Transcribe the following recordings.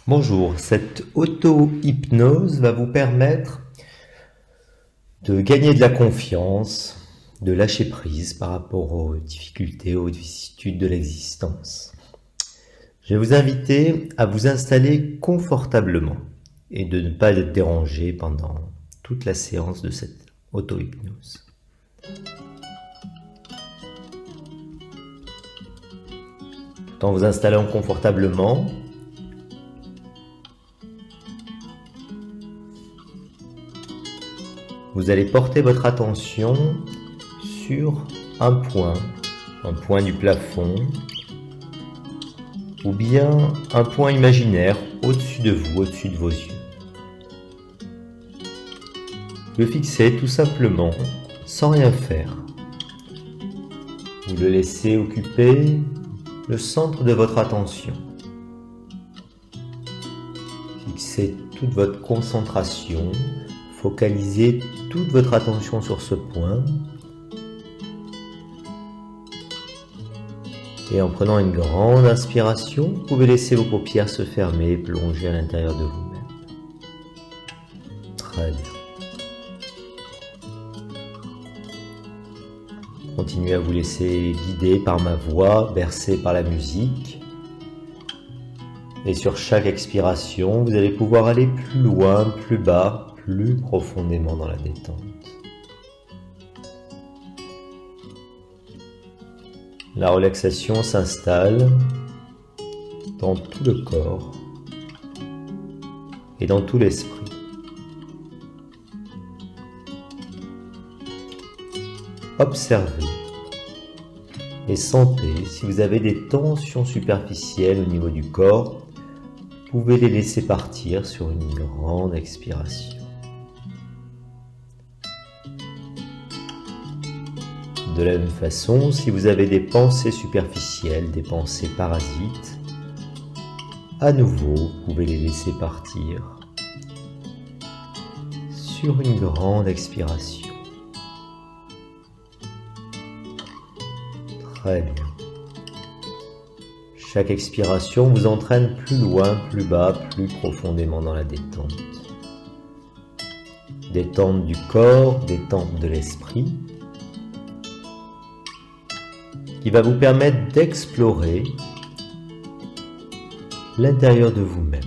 Bonjour, cette auto-hypnose va vous permettre de gagner de la confiance, de lâcher prise par rapport aux difficultés, aux vicissitudes de l'existence. Je vais vous inviter à vous installer confortablement et de ne pas être dérangé pendant toute la séance de cette auto-hypnose. Tout en vous installant confortablement, vous allez porter votre attention sur un point du plafond, ou bien un point imaginaire au-dessus de vous, au-dessus de vos yeux. Le fixez tout simplement, sans rien faire. Vous le laissez occuper le centre de votre attention. Fixez toute votre concentration, focalisez toute votre attention sur ce point. Et en prenant une grande inspiration, vous pouvez laisser vos paupières se fermer et plonger à l'intérieur de vous-même. Très bien. Continuez à vous laisser guider par ma voix, bercé par la musique. Et sur chaque expiration, vous allez pouvoir aller plus loin, plus bas, plus profondément dans la détente. La relaxation s'installe dans tout le corps et dans tout l'esprit. Observez et sentez si vous avez des tensions superficielles au niveau du corps, vous pouvez les laisser partir sur une grande expiration. De la même façon, si vous avez des pensées superficielles, des pensées parasites, à nouveau, vous pouvez les laisser partir sur une grande expiration. Très bien. Chaque expiration vous entraîne plus loin, plus bas, plus profondément dans la détente. Détente du corps, détente de l'esprit, qui va vous permettre d'explorer l'intérieur de vous-même,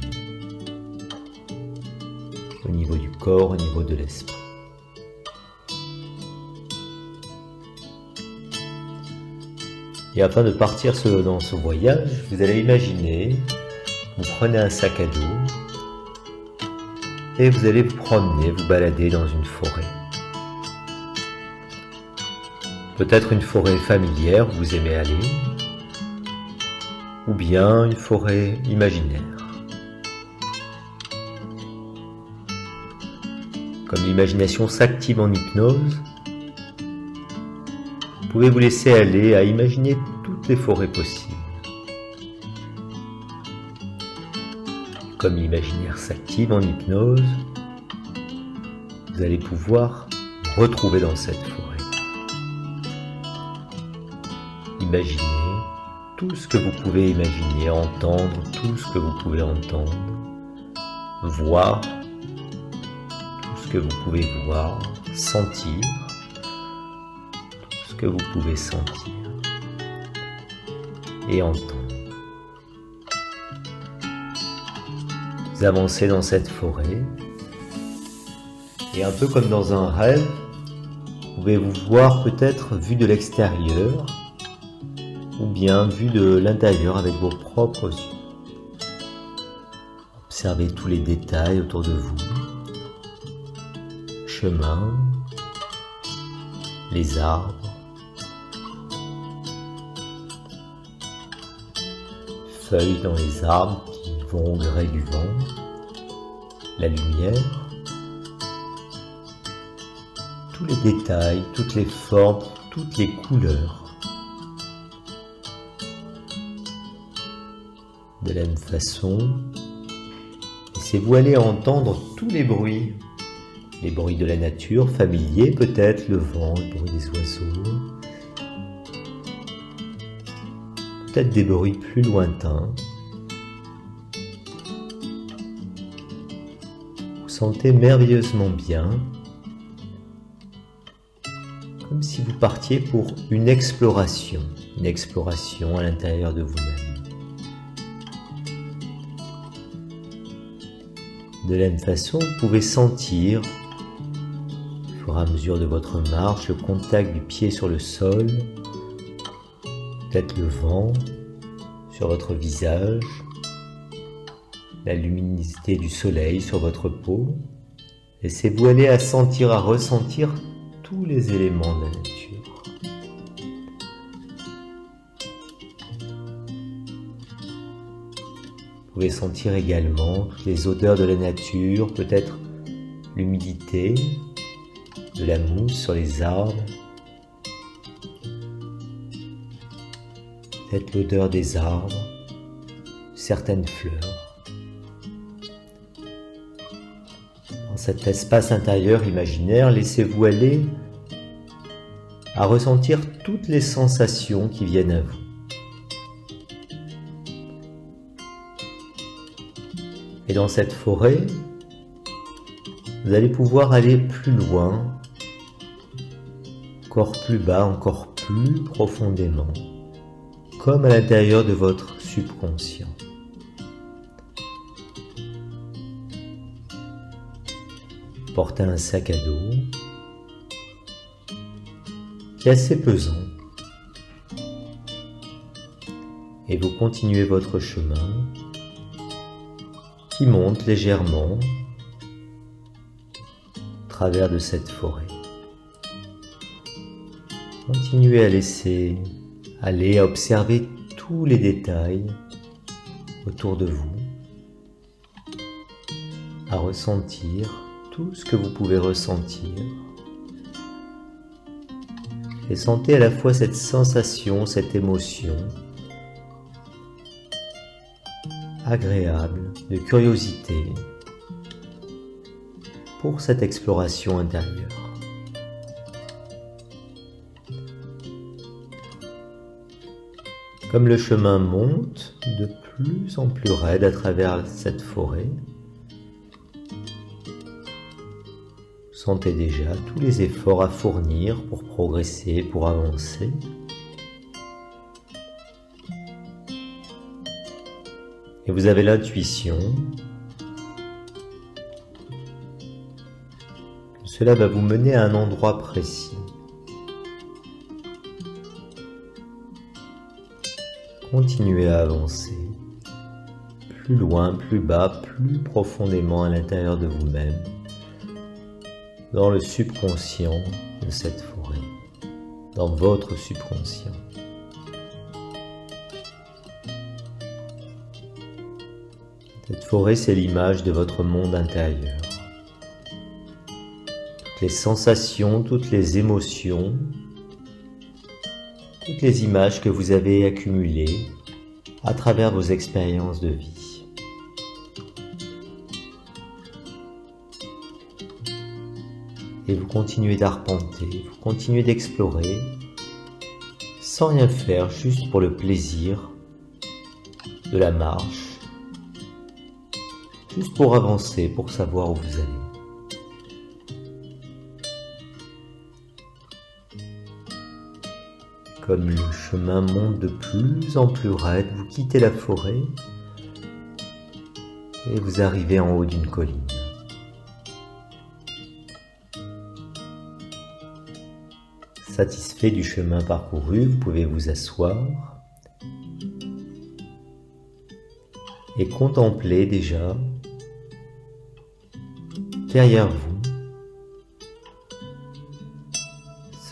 au niveau du corps, au niveau de l'esprit. Et afin de partir dans ce voyage, vous allez imaginer, vous prenez un sac à dos et vous allez vous promener, vous balader dans une forêt. Peut-être une forêt familière où vous aimez aller, ou bien une forêt imaginaire. Comme l'imagination s'active en hypnose, vous pouvez vous laisser aller à imaginer toutes les forêts possibles. Comme l'imaginaire s'active en hypnose, vous allez pouvoir vous retrouver dans cette forêt. Imaginez tout ce que vous pouvez imaginer, entendre tout ce que vous pouvez entendre, voir tout ce que vous pouvez voir, sentir tout ce que vous pouvez sentir et entendre. Vous avancez dans cette forêt et un peu comme dans un rêve, vous pouvez vous voir peut-être vu de l'extérieur ou bien vu de l'intérieur avec vos propres yeux. Observez tous les détails autour de vous, chemin, les arbres, feuilles dans les arbres qui vont au gré du vent, la lumière, tous les détails, toutes les formes, toutes les couleurs. De la même façon, laissez-vous aller entendre tous les bruits de la nature, familiers peut-être, le vent, le bruit des oiseaux, peut-être des bruits plus lointains, sentez merveilleusement bien, comme si vous partiez pour une exploration à l'intérieur de vous-même. De la même façon, vous pouvez sentir, au fur et à mesure de votre marche, le contact du pied sur le sol, peut-être le vent sur votre visage, la luminosité du soleil sur votre peau. Laissez-vous aller à sentir, à ressentir tous les éléments de la nature. Vous pouvez sentir également toutes les odeurs de la nature, peut-être l'humidité, de la mousse sur les arbres, peut-être l'odeur des arbres, certaines fleurs. Dans cet espace intérieur imaginaire, laissez-vous aller à ressentir toutes les sensations qui viennent à vous. Et dans cette forêt, vous allez pouvoir aller plus loin, encore plus bas, encore plus profondément, comme à l'intérieur de votre subconscient. Portez un sac à dos qui est assez pesant et vous continuez votre chemin qui monte légèrement au travers de cette forêt. Continuez à laisser aller, à observer tous les détails autour de vous, à ressentir tout ce que vous pouvez ressentir. Et sentez à la fois cette sensation, cette émotion agréable, de curiosité pour cette exploration intérieure. Comme le chemin monte de plus en plus raide à travers cette forêt, sentez déjà tous les efforts à fournir pour progresser, pour avancer. Et vous avez l'intuition que cela va vous mener à un endroit précis. Continuez à avancer, plus loin, plus bas, plus profondément à l'intérieur de vous-même, dans le subconscient de cette forêt, dans votre subconscient. Cette forêt, c'est l'image de votre monde intérieur. Toutes les sensations, toutes les émotions, toutes les images que vous avez accumulées à travers vos expériences de vie. Et vous continuez d'arpenter, vous continuez d'explorer, sans rien faire, juste pour le plaisir de la marche, juste pour avancer, pour savoir où vous allez. Comme le chemin monte de plus en plus raide, vous quittez la forêt et vous arrivez en haut d'une colline. Satisfait du chemin parcouru, vous pouvez vous asseoir et contempler déjà derrière vous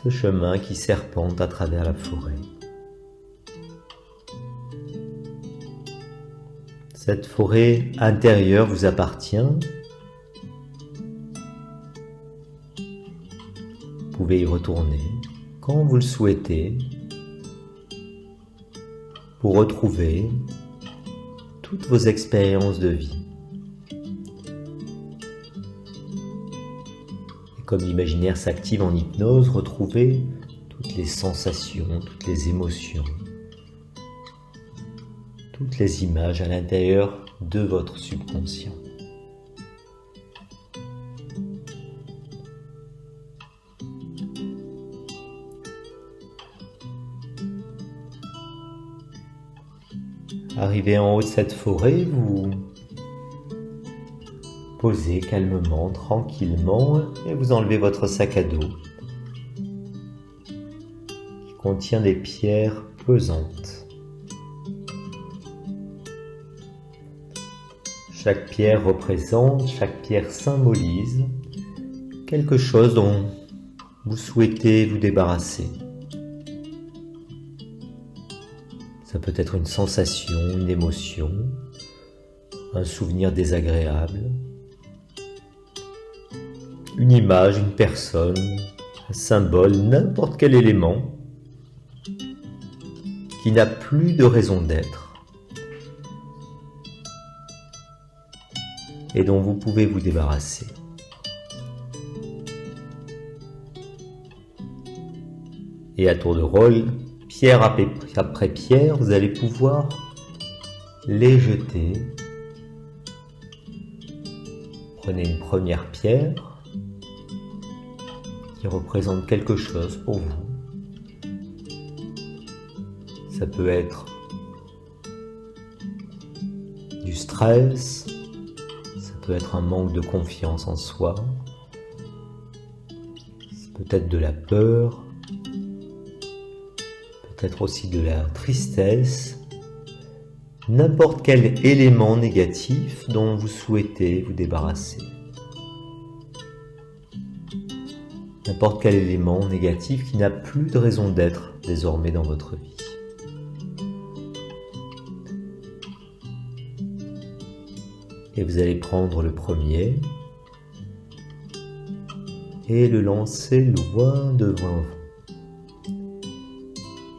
ce chemin qui serpente à travers la forêt. Cette forêt intérieure vous appartient. Vous pouvez y retourner quand vous le souhaitez pour retrouver toutes vos expériences de vie. Et comme l'imaginaire s'active en hypnose, retrouvez toutes les sensations, toutes les émotions, toutes les images à l'intérieur de votre subconscient. Arrivé en haut de cette forêt, vous posez calmement, tranquillement et vous enlevez votre sac à dos qui contient des pierres pesantes. Chaque pierre représente, chaque pierre symbolise quelque chose dont vous souhaitez vous débarrasser. Ça peut être une sensation, une émotion, un souvenir désagréable, une image, une personne, un symbole, n'importe quel élément qui n'a plus de raison d'être et dont vous pouvez vous débarrasser. Et à tour de rôle, pierre après pierre, vous allez pouvoir les jeter. Prenez une première pierre qui représente quelque chose pour vous. Ça peut être du stress, ça peut être un manque de confiance en soi, ça peut être de la peur, peut-être aussi de la tristesse, n'importe quel élément négatif dont vous souhaitez vous débarrasser. N'importe quel élément négatif qui n'a plus de raison d'être désormais dans votre vie. Et vous allez prendre le premier et le lancer loin devant vous.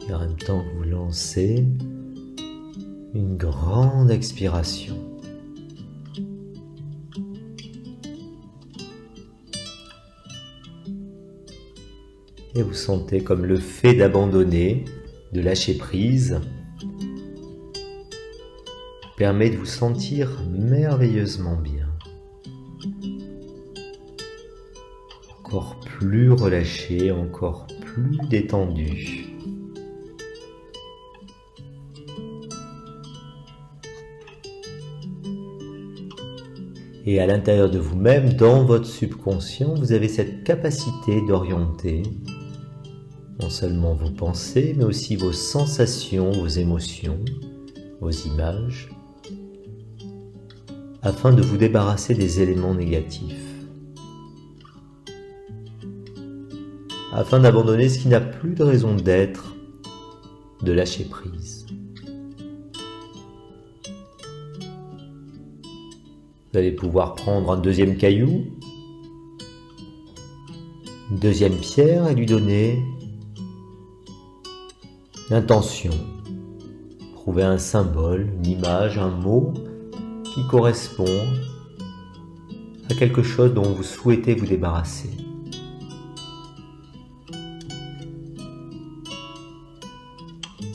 Et en même temps que vous lancez, une grande expiration. Et vous sentez comme le fait d'abandonner, de lâcher prise, permet de vous sentir merveilleusement bien. Encore plus relâché, encore plus détendu. Et à l'intérieur de vous-même, dans votre subconscient, vous avez cette capacité d'orienter non seulement vos pensées, mais aussi vos sensations, vos émotions, vos images, afin de vous débarrasser des éléments négatifs, afin d'abandonner ce qui n'a plus de raison d'être, de lâcher prise. Vous allez pouvoir prendre un deuxième caillou, une deuxième pierre et lui donner l'intention. Trouver un symbole, une image, un mot qui correspond à quelque chose dont vous souhaitez vous débarrasser.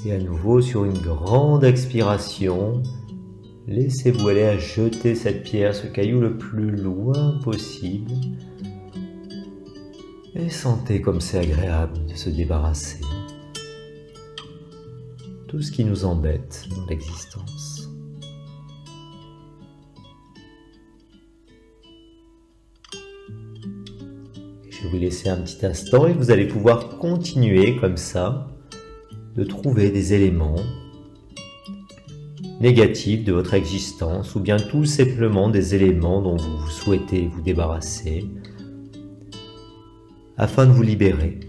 Et à nouveau, sur une grande expiration, laissez-vous aller à jeter cette pierre, ce caillou le plus loin possible. Et sentez comme c'est agréable de se débarrasser. Tout ce qui nous embête dans l'existence. Je vais vous laisser un petit instant et vous allez pouvoir continuer comme ça de trouver des éléments négatifs de votre existence ou bien tout simplement des éléments dont vous souhaitez vous débarrasser afin de vous libérer.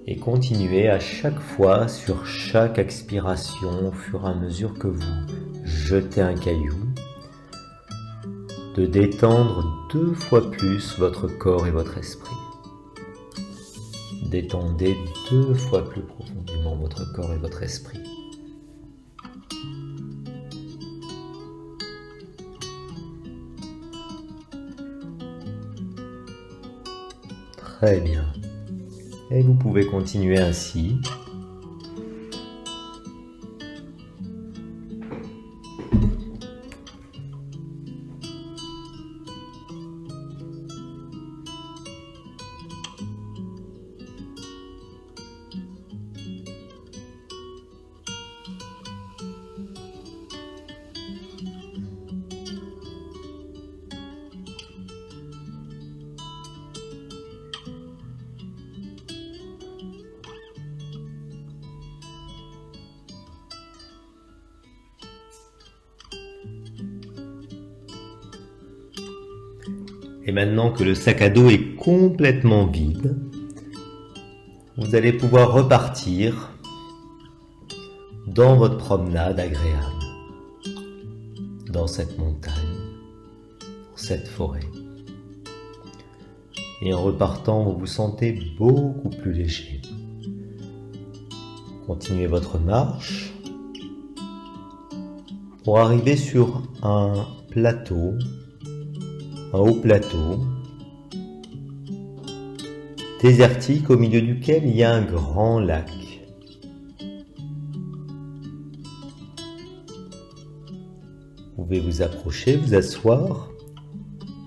Et continuez à chaque fois, sur chaque expiration, au fur et à mesure que vous jetez un caillou, de détendre 2 fois plus votre corps et votre esprit. Détendez 2 fois plus profondément votre corps et votre esprit. Très bien. Et vous pouvez continuer ainsi. Et maintenant que le sac à dos est complètement vide, vous allez pouvoir repartir dans votre promenade agréable, dans cette montagne, dans cette forêt. Et en repartant, vous vous sentez beaucoup plus léger. Continuez votre marche pour arriver sur un plateau, un haut plateau, désertique au milieu duquel il y a un grand lac. Vous pouvez vous approcher, vous asseoir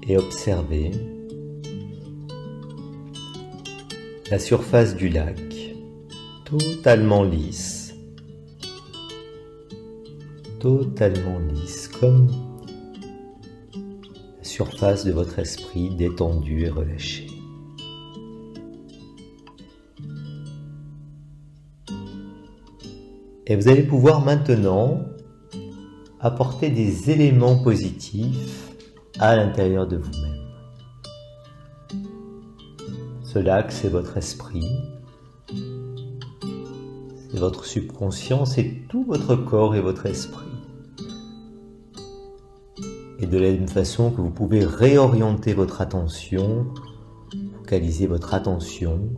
et observer la surface du lac, totalement lisse comme la surface de votre esprit détendue et relâchée. Et vous allez pouvoir maintenant apporter des éléments positifs à l'intérieur de vous-même. Ce lac, c'est votre esprit, c'est votre subconscient, c'est tout votre corps et votre esprit. Et de la même façon que vous pouvez réorienter votre attention, focaliser votre attention,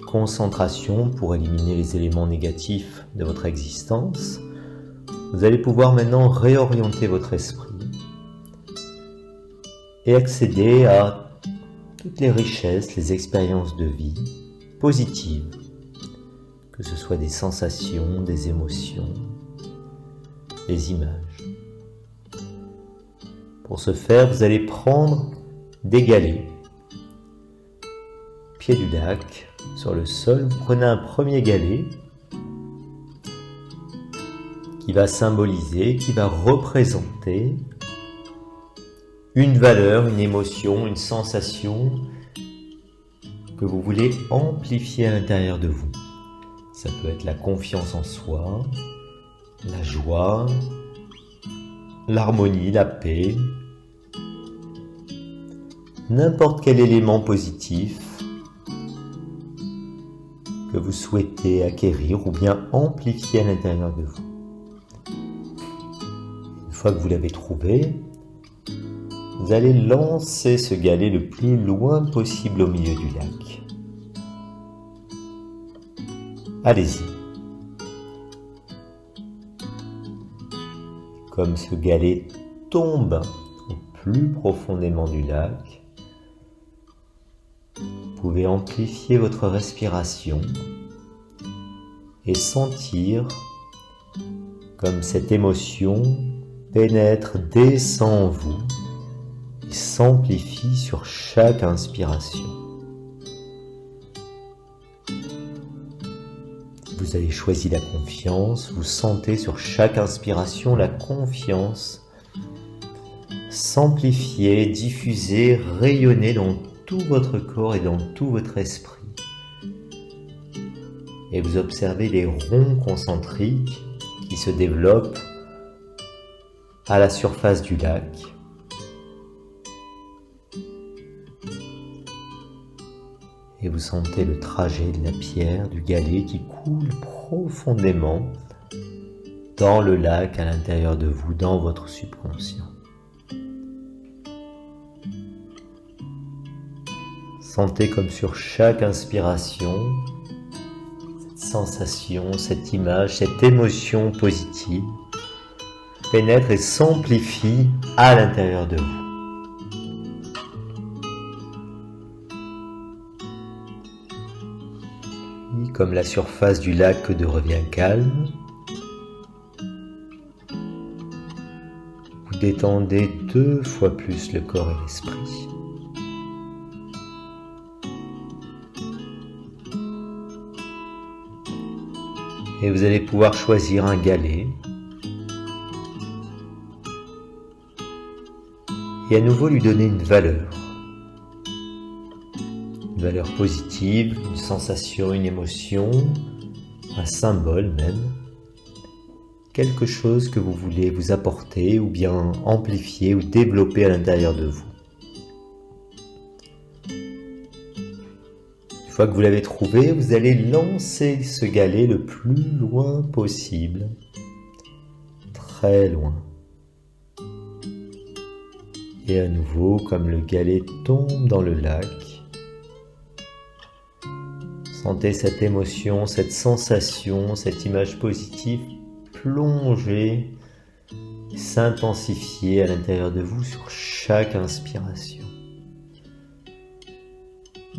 concentration pour éliminer les éléments négatifs de votre existence, vous allez pouvoir maintenant réorienter votre esprit et accéder à toutes les richesses, les expériences de vie positives, que ce soit des sensations, des émotions, des images. Pour ce faire, vous allez prendre des galets, pied du lac, sur le sol. Vous prenez un premier galet qui va symboliser, qui va représenter une valeur, une émotion, une sensation que vous voulez amplifier à l'intérieur de vous. Ça peut être la confiance en soi, la joie, l'harmonie, la paix, n'importe quel élément positif que vous souhaitez acquérir ou bien amplifier à l'intérieur de vous. Une fois que vous l'avez trouvé, vous allez lancer ce galet le plus loin possible au milieu du lac. Allez-y. Comme ce galet tombe au plus profondément du lac, vous pouvez amplifier votre respiration et sentir comme cette émotion pénètre, descend en vous et s'amplifie sur chaque inspiration. Vous avez choisi la confiance, vous sentez sur chaque inspiration la confiance s'amplifier, diffuser, rayonner dans tout votre corps et dans tout votre esprit. Et vous observez les ronds concentriques qui se développent à la surface du lac. Et vous sentez le trajet de la pierre, du galet qui coule profondément dans le lac à l'intérieur de vous, dans votre subconscient. Sentez comme sur chaque inspiration, cette sensation, cette image, cette émotion positive pénètre et s'amplifie à l'intérieur de vous. Puis, comme la surface du lac devient calme, vous détendez 2 fois plus le corps et l'esprit. Et vous allez pouvoir choisir un galet et à nouveau lui donner une valeur positive, une sensation, une émotion, un symbole même, quelque chose que vous voulez vous apporter ou bien amplifier ou développer à l'intérieur de vous. Une fois que vous l'avez trouvé, vous allez lancer ce galet le plus loin possible, très loin. Et à nouveau, comme le galet tombe dans le lac, sentez cette émotion, cette sensation, cette image positive plonger, s'intensifier à l'intérieur de vous sur chaque inspiration.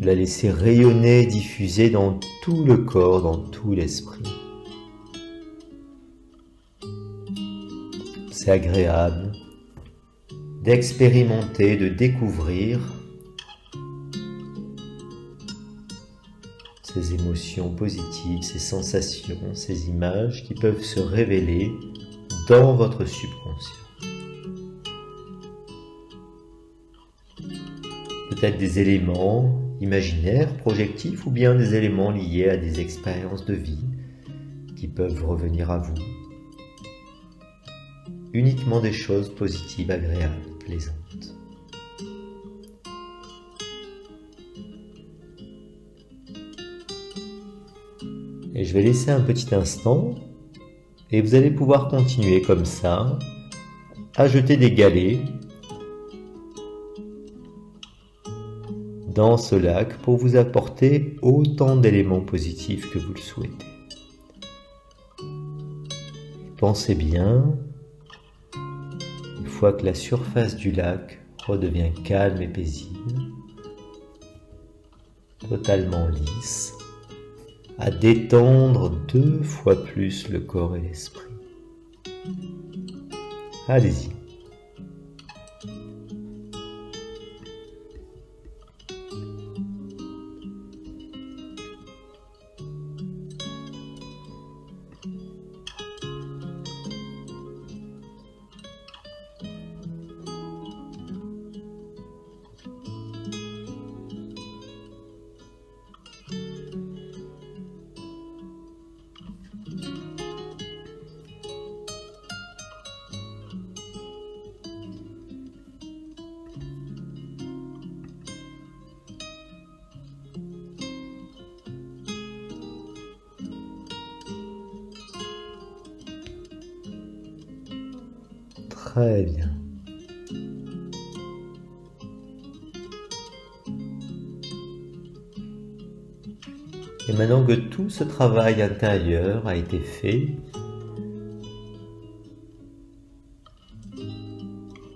La laisser rayonner, diffuser dans tout le corps, dans tout l'esprit. C'est agréable d'expérimenter, de découvrir ces émotions positives, ces sensations, ces images qui peuvent se révéler dans votre subconscient. Peut-être des éléments imaginaires, projectifs, ou bien des éléments liés à des expériences de vie qui peuvent revenir à vous. Uniquement des choses positives, agréables, plaisantes. Et je vais laisser un petit instant et vous allez pouvoir continuer comme ça à jeter des galets dans ce lac pour vous apporter autant d'éléments positifs que vous le souhaitez. Pensez bien, une fois que la surface du lac redevient calme et paisible, totalement lisse, à détendre 2 fois plus le corps et l'esprit. Allez-y. Très bien. Et maintenant que tout ce travail intérieur a été fait,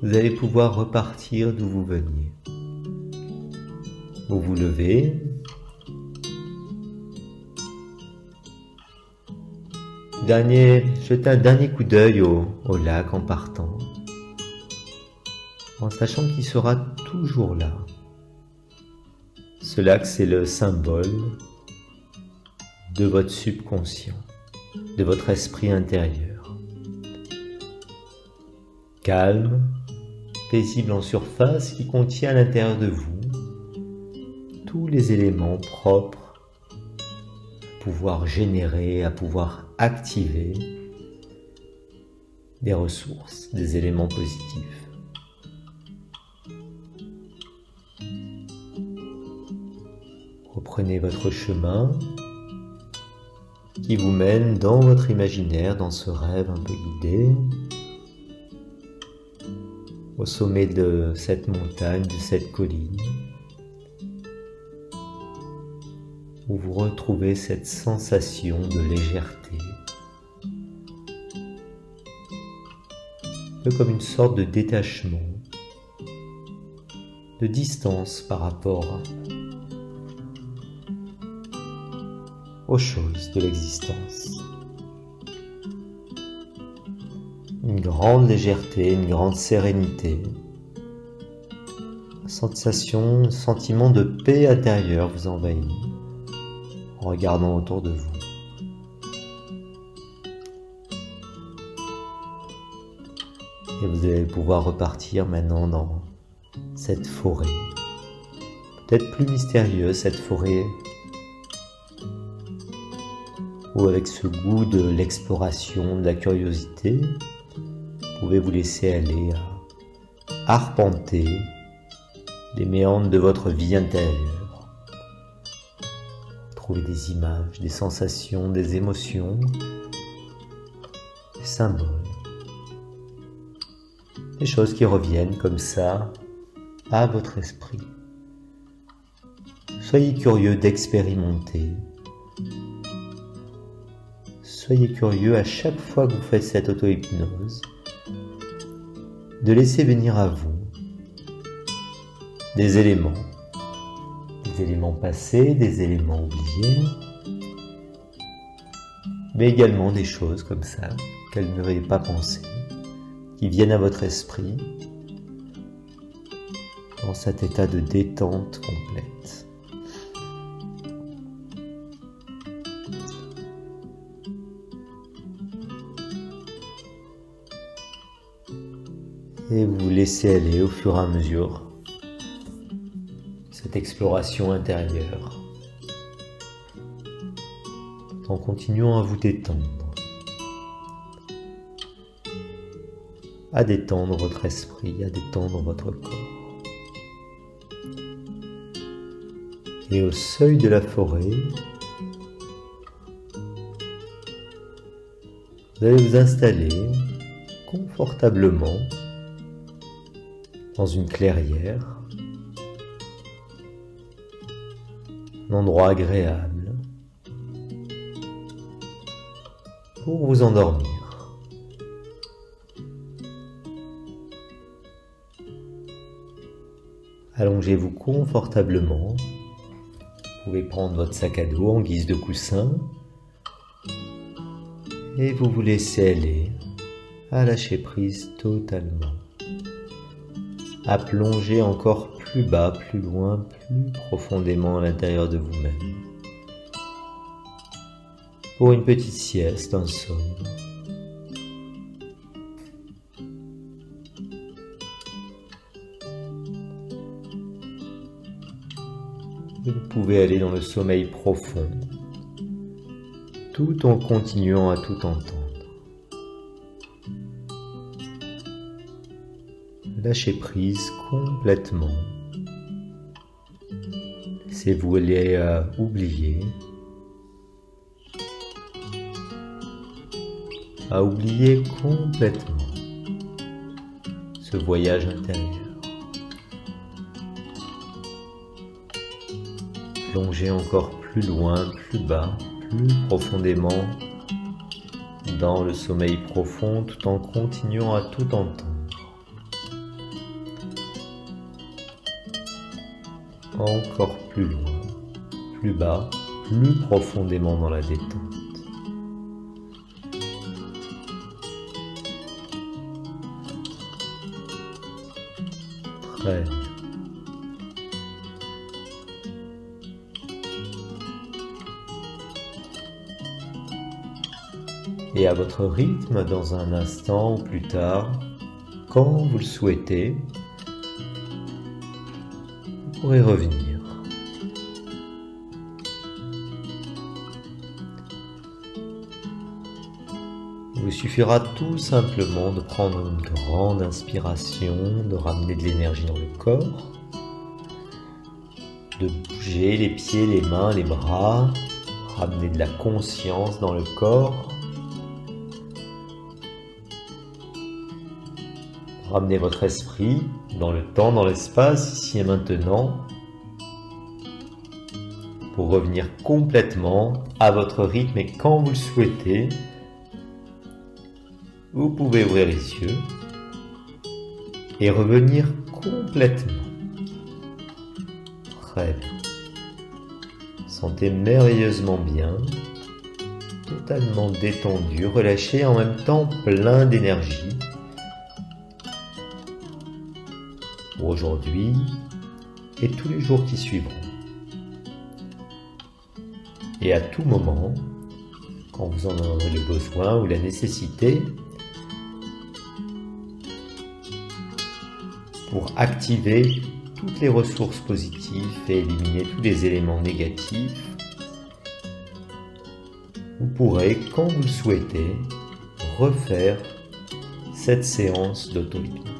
vous allez pouvoir repartir d'où vous veniez. Vous vous levez, jetez un dernier coup d'œil au lac en partant, en sachant qu'il sera toujours là. Ce lac, c'est le symbole de votre subconscient, de votre esprit intérieur. Calme, paisible en surface, qui contient à l'intérieur de vous tous les éléments propres à pouvoir générer, à pouvoir activer des ressources, des éléments positifs. Reprenez votre chemin qui vous mène dans votre imaginaire, dans ce rêve un peu guidé, au sommet de cette montagne, de cette colline, où vous retrouvez cette sensation de légèreté, un peu comme une sorte de détachement, de distance par rapport aux choses de l'existence. Une grande légèreté, une grande sérénité, un sentiment de paix intérieure vous envahit en regardant autour de vous. Et vous allez pouvoir repartir maintenant dans cette forêt, peut-être plus mystérieuse, cette forêt où avec ce goût de l'exploration, de la curiosité, vous pouvez vous laisser aller à arpenter les méandres de votre vie intérieure, Trouvez des images, des sensations, des émotions, des symboles, des choses qui reviennent comme ça à votre esprit. Soyez curieux d'expérimenter. Soyez curieux à chaque fois que vous faites cette auto-hypnose, de laisser venir à vous des éléments passés, des éléments oubliés, mais également des choses comme ça, qu'elles n'auraient pas pensé, qui viennent à votre esprit dans cet état de détente complète. Et vous laissez aller au fur et à mesure cette exploration intérieure, en continuant à vous détendre, à détendre votre esprit, à détendre votre corps. Et au seuil de la forêt, vous allez vous installer confortablement dans une clairière, un endroit agréable pour vous endormir. Allongez-vous confortablement. Vous pouvez prendre votre sac à dos en guise de coussin et vous laissez aller à lâcher prise totalement, à plonger encore plus bas, plus loin, plus profondément à l'intérieur de vous-même, pour une petite sieste, un somme. Vous pouvez aller dans le sommeil profond, tout en continuant à tout entendre. Lâchez prise complètement. Laissez-vous aller à oublier complètement ce voyage intérieur. Plongez encore plus loin, plus bas, plus profondément dans le sommeil profond tout en continuant à tout entendre. Encore plus loin, plus bas, plus profondément dans la détente. Très bien. Et à votre rythme, dans un instant ou plus tard, quand vous le souhaitez, vous pourrez revenir. Il vous suffira tout simplement de prendre une grande inspiration, de ramener de l'énergie dans le corps, de bouger les pieds, les mains, les bras, ramener de la conscience dans le corps, ramener votre esprit dans le temps, dans l'espace, ici et maintenant, pour revenir complètement à votre rythme et quand vous le souhaitez, vous pouvez ouvrir les yeux et revenir complètement. Très bien. Sentez merveilleusement bien, totalement détendu, relâché, en même temps plein d'énergie. Pour aujourd'hui et tous les jours qui suivront. Et à tout moment, quand vous en aurez le besoin ou la nécessité, pour activer toutes les ressources positives et éliminer tous les éléments négatifs, vous pourrez, quand vous le souhaitez, refaire cette séance d'auto-hypnose.